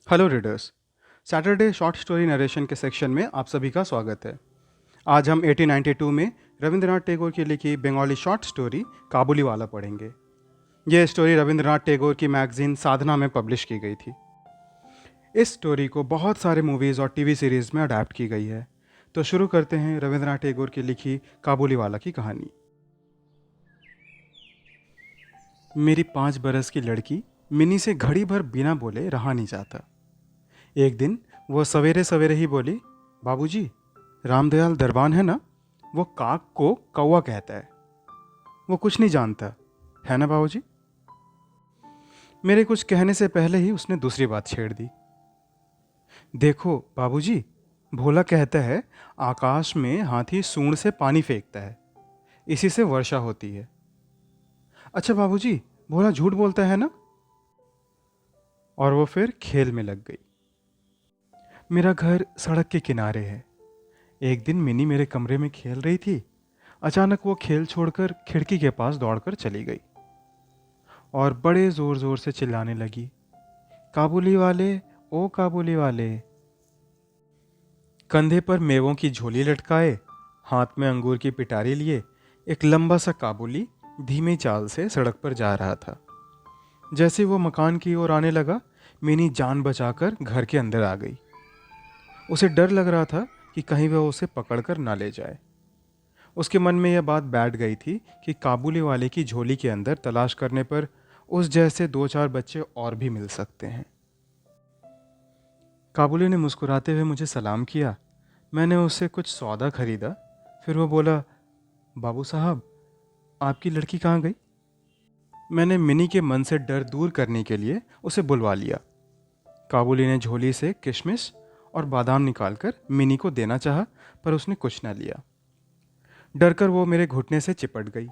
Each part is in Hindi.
Hello readers. Saturday short story narration के सेक्शन में आप सभी का स्वागत है। आज हम 1892 में रविंद्रनाथ टैगोर की लिखी बंगाली शॉर्ट स्टोरी काबुली वाला पढ़ेंगे। यह स्टोरी रविंद्रनाथ टैगोर की मैगजीन साधना में पब्लिश की गई थी। इस स्टोरी को बहुत सारे मूवीज़ और टीवी सीरीज़ में अडेप्ट की गई है। तो शुरू करते हैं रविंद्रनाथ टैगोर की लिखी काबुली वाला की कहानी। मेरी 5 बरस की लड़की मिनी से घड़ी भर बिना बोले रहा नहीं जाता। एक दिन वो सवेरे सवेरे ही बोली, बाबूजी, रामदयाल दरबान है ना, वो काक को कौवा कहता है। वो कुछ नहीं जानता, है ना बाबूजी? मेरे कुछ कहने से पहले ही उसने दूसरी बात छेड़ दी। देखो बाबूजी, भोला कहता है आकाश में हाथी सूंड से पानी फेंकता है, इसी से वर्षा होती है। अच्छा बाबूजी, भोला झूठ बोलता है ना? और वो फिर खेल में लग गई। मेरा घर सड़क के किनारे है। एक दिन मिनी मेरे कमरे में खेल रही थी। अचानक वो खेल छोड़कर खिड़की के पास दौड़कर चली गई और बड़े जोर जोर से चिल्लाने लगी, काबुली वाले, ओ काबुली वाले। कंधे पर मेवों की झोली लटकाए, हाथ में अंगूर की पिटारी लिए, एक लंबा सा काबुली धीमी चाल से सड़क पर जा रहा था। जैसे वो मकान की ओर आने लगा, मिनी जान बचाकर घर के अंदर आ गई। उसे डर लग रहा था कि कहीं वह उसे पकड़कर ना ले जाए। उसके मन में यह बात बैठ गई थी कि काबुली वाले की झोली के अंदर तलाश करने पर उस जैसे 2-4 बच्चे और भी मिल सकते हैं। काबुली ने मुस्कुराते हुए मुझे सलाम किया। मैंने उससे कुछ सौदा खरीदा। फिर वो बोला, बाबू साहब, आपकी लड़की कहाँ गई? मैंने मिनी के मन से डर दूर करने के लिए उसे बुलवा लिया। काबुली ने झोली से किशमिश और बादाम निकालकर मिनी को देना चाहा, पर उसने कुछ न लिया। डरकर वो मेरे घुटने से चिपट गई।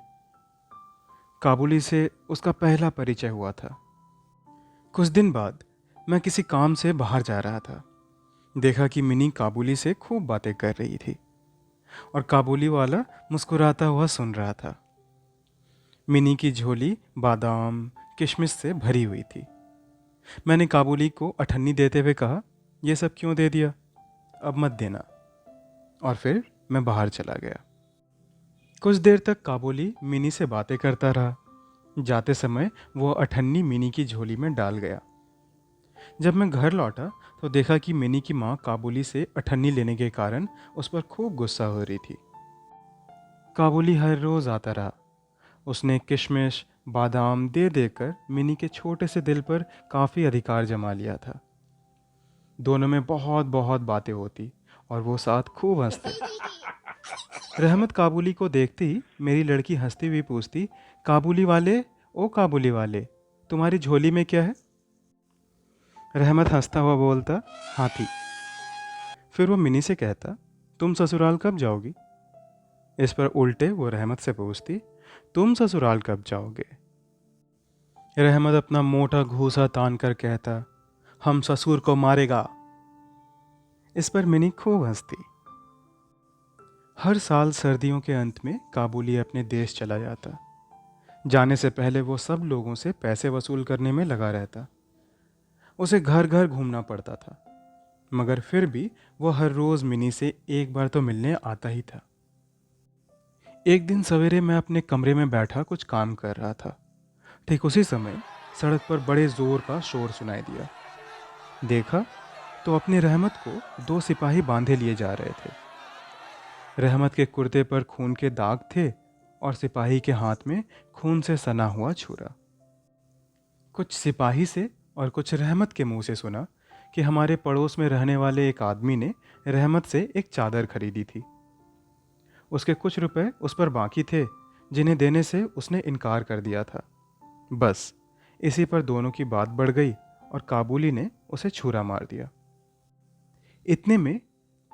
काबुली से उसका पहला परिचय हुआ था। कुछ दिन बाद मैं किसी काम से बाहर जा रहा था। देखा कि मिनी काबुली से खूब बातें कर रही थी और काबुली वाला मुस्कुराता हुआ सुन रहा था। मिनी की झोली बादाम किशमिश से भरी हुई थी। मैंने काबुली को अठन्नी देते हुए कहा, यह सब क्यों दे दिया, अब मत देना। और फिर मैं बाहर चला गया। कुछ देर तक काबुली मिनी से बातें करता रहा। जाते समय वो अठन्नी मिनी की झोली में डाल गया। जब मैं घर लौटा तो देखा कि मिनी की माँ काबुली से अठन्नी लेने के कारण उस पर खूब गुस्सा हो रही थी। काबुली हर रोज आता रहा। उसने किशमिश बादाम दे देकर मिनी के छोटे से दिल पर काफ़ी अधिकार जमा लिया था। दोनों में बहुत बहुत बातें होती और वो साथ खूब हंसते। रहमत काबुली को देखते ही मेरी लड़की हंसती हुई पूछती, काबुली वाले, ओ काबुली वाले, तुम्हारी झोली में क्या है? रहमत हंसता हुआ बोलता, हाथी। फिर वो मिनी से कहता, तुम ससुराल कब जाओगी? इस पर उल्टे वो रहमत से पूछती, तुम ससुराल कब जाओगे? रहमत अपना मोटा घूसा तान कर कहता, हम ससुर को मारेगा। इस पर मिनी खूब हंसती। हर साल सर्दियों के अंत में काबुली अपने देश चला जाता। जाने से पहले वो सब लोगों से पैसे वसूल करने में लगा रहता। उसे घर घर घूमना पड़ता था, मगर फिर भी वो हर रोज मिनी से एक बार तो मिलने आता ही था। एक दिन सवेरे मैं अपने कमरे में बैठा कुछ काम कर रहा था। ठीक उसी समय सड़क पर बड़े जोर का शोर सुनाई दिया। देखा तो अपनी रहमत को 2 सिपाही बांधे लिए जा रहे थे। रहमत के कुर्ते पर खून के दाग थे और सिपाही के हाथ में खून से सना हुआ छुरा। कुछ सिपाही से और कुछ रहमत के मुंह से सुना कि हमारे पड़ोस में रहने वाले एक आदमी ने रहमत से एक चादर खरीदी थी। उसके कुछ रुपए उस पर बाकी थे, जिन्हें देने से उसने इनकार कर दिया था। बस इसी पर दोनों की बात बढ़ गई और काबुली ने उसे छुरा मार दिया। इतने में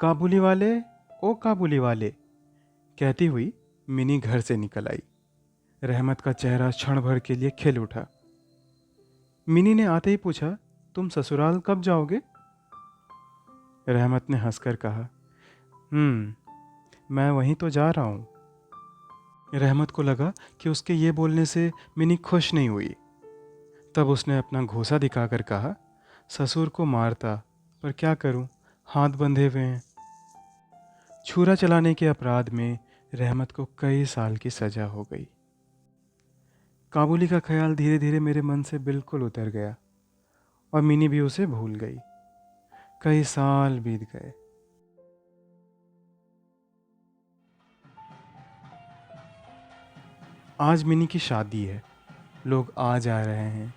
काबुली वाले, ओ काबुली वाले, कहती हुई मिनी घर से निकल आई। रहमत का चेहरा क्षण भर के लिए खिल उठा। मिनी ने आते ही पूछा, तुम ससुराल कब जाओगे? रहमत ने हंसकर कहा, मैं वहीं तो जा रहा हूं। रहमत को लगा कि उसके ये बोलने से मिनी खुश नहीं हुई। तब उसने अपना घूंसा दिखाकर कहा, ससुर को मारता, पर क्या करूं, हाथ बंधे हुए हैं। छुरा चलाने के अपराध में रहमत को कई साल की सज़ा हो गई। काबुली का ख्याल धीरे धीरे मेरे मन से बिल्कुल उतर गया और मिनी भी उसे भूल गई। कई साल बीत गए। आज मिनी की शादी है, लोग आ जा रहे हैं।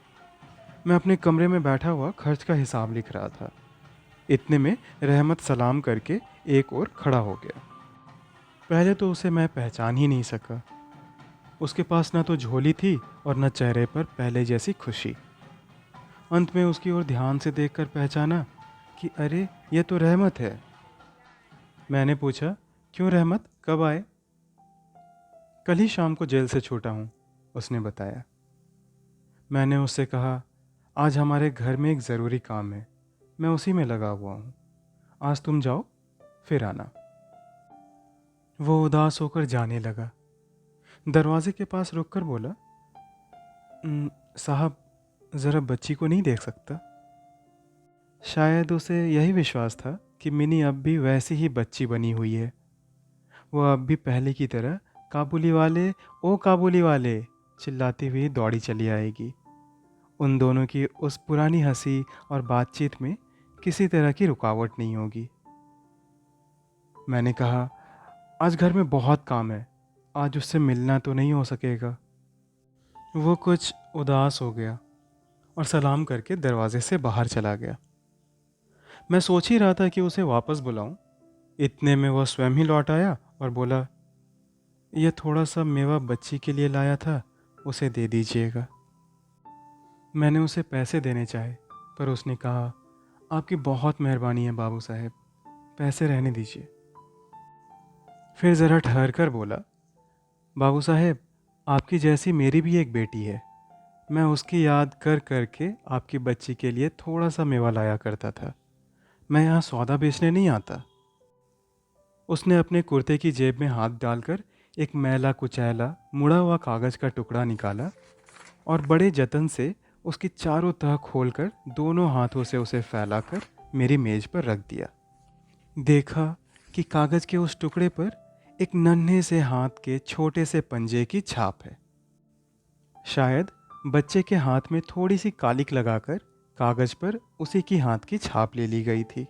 मैं अपने कमरे में बैठा हुआ खर्च का हिसाब लिख रहा था। इतने में रहमत सलाम करके एक और खड़ा हो गया। पहले तो उसे मैं पहचान ही नहीं सका। उसके पास ना तो झोली थी और न चेहरे पर पहले जैसी खुशी। अंत में उसकी ओर ध्यान से देखकर पहचाना कि अरे, ये तो रहमत है। मैंने पूछा, क्यों रहमत, कब आए? कल ही शाम को जेल से छूटा हूँ, उसने बताया। मैंने उससे कहा, आज हमारे घर में एक ज़रूरी काम है, मैं उसी में लगा हुआ हूँ। आज तुम जाओ, फिर आना। वो उदास होकर जाने लगा। दरवाजे के पास रुककर बोला, साहब, ज़रा बच्ची को नहीं देख सकता?" शायद उसे यही विश्वास था कि मिनी अब भी वैसी ही बच्ची बनी हुई है। वो अब भी पहले की तरह काबुली वाले, ओ काबुली वाले चिल्लाती हुई दौड़ी चली आएगी। उन दोनों की उस पुरानी हंसी और बातचीत में किसी तरह की रुकावट नहीं होगी। मैंने कहा, आज घर में बहुत काम है, आज उससे मिलना तो नहीं हो सकेगा। वो कुछ उदास हो गया और सलाम करके दरवाजे से बाहर चला गया। मैं सोच ही रहा था कि उसे वापस बुलाऊं। इतने में वह स्वयं ही लौट आया और बोला, यह थोड़ा सा मेवा बच्ची के लिए लाया था, उसे दे दीजिएगा। मैंने उसे पैसे देने चाहे, पर उसने कहा, आपकी बहुत मेहरबानी है बाबू साहेब, पैसे रहने दीजिए। फिर ज़रा ठहर कर बोला, बाबू साहेब, आपकी जैसी मेरी भी एक बेटी है। मैं उसकी याद कर कर के आपकी बच्ची के लिए थोड़ा सा मेवा लाया करता था। मैं यहाँ सौदा बेचने नहीं आता। उसने अपने कुर्ते की जेब में हाथ डालकर एक मैला कुचैला मुड़ा हुआ कागज़ का टुकड़ा निकाला और बड़े जतन से उसकी चारों तह खोलकर दोनों हाथों से उसे फैलाकर मेरी मेज पर रख दिया। देखा कि कागज़ के उस टुकड़े पर एक नन्हे से हाथ के छोटे से पंजे की छाप है। शायद बच्चे के हाथ में थोड़ी सी कालिक लगाकर कागज़ पर उसी की हाथ की छाप ले ली गई थी।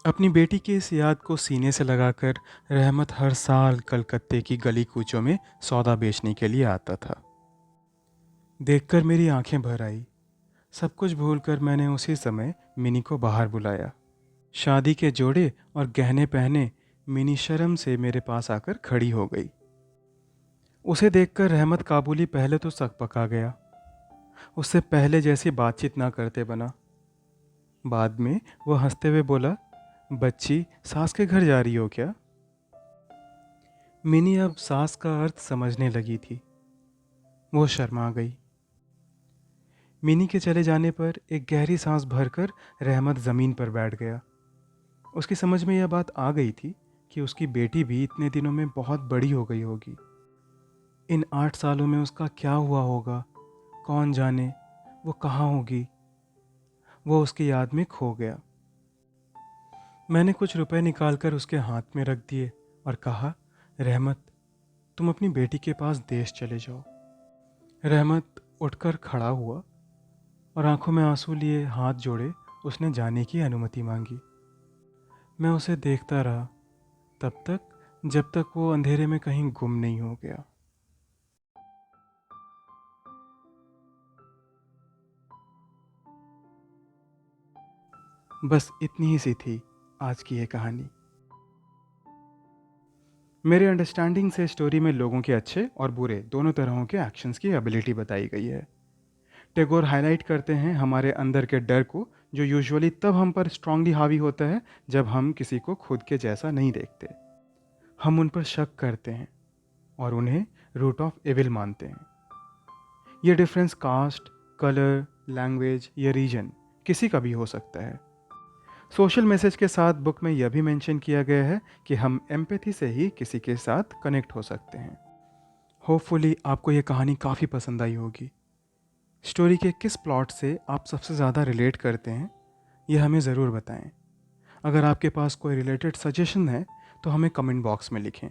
अपनी बेटी की इस याद को सीने से लगाकर रहमत हर साल कलकत्ते की गली कूचों में सौदा बेचने के लिए आता था। देखकर मेरी आंखें भर आई। सब कुछ भूलकर मैंने उसी समय मिनी को बाहर बुलाया। शादी के जोड़े और गहने पहने मिनी शर्म से मेरे पास आकर खड़ी हो गई। उसे देखकर रहमत काबुली पहले तो सकपका गया। उससे पहले जैसी बातचीत ना करते बना। बाद में वह हंसते हुए बोला, बच्ची, सास के घर जा रही हो क्या? मिनी अब सास का अर्थ समझने लगी थी। वो शर्मा गई। मिनी के चले जाने पर एक गहरी सांस भरकर रहमत ज़मीन पर बैठ गया। उसकी समझ में यह बात आ गई थी कि उसकी बेटी भी इतने दिनों में बहुत बड़ी हो गई होगी। इन 8 सालों में उसका क्या हुआ होगा, कौन जाने। वो कहाँ होगी। वो उसकी याद में खो गया। मैंने कुछ रुपए निकालकर उसके हाथ में रख दिए और कहा, रहमत, तुम अपनी बेटी के पास देश चले जाओ। रहमत उठकर खड़ा हुआ और आंखों में आंसू लिए हाथ जोड़े उसने जाने की अनुमति मांगी। मैं उसे देखता रहा तब तक जब तक वो अंधेरे में कहीं गुम नहीं हो गया। बस इतनी ही सी थी आज की ये कहानी। मेरे अंडरस्टैंडिंग से स्टोरी में लोगों के अच्छे और बुरे दोनों तरहों के एक्शंस की एबिलिटी बताई गई है। टैगोर हाईलाइट करते हैं हमारे अंदर के डर को, जो यूजुअली तब हम पर स्ट्रांगली हावी होता है जब हम किसी को खुद के जैसा नहीं देखते। हम उन पर शक करते हैं और उन्हें रूट ऑफ एविल मानते हैं। ये डिफरेंस कास्ट, कलर, लैंग्वेज या रीजन किसी का भी हो सकता है। सोशल मैसेज के साथ बुक में यह भी मेंशन किया गया है कि हम एम्पैथी से ही किसी के साथ कनेक्ट हो सकते हैं। होपफुली आपको ये कहानी काफ़ी पसंद आई होगी। स्टोरी के किस प्लॉट से आप सबसे ज़्यादा रिलेट करते हैं, ये हमें ज़रूर बताएं। अगर आपके पास कोई रिलेटेड सजेशन है तो हमें कमेंट बॉक्स में लिखें।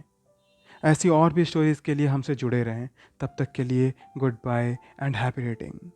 ऐसी और भी स्टोरीज़ के लिए हमसे जुड़े रहें। तब तक के लिए good bye and happy reading.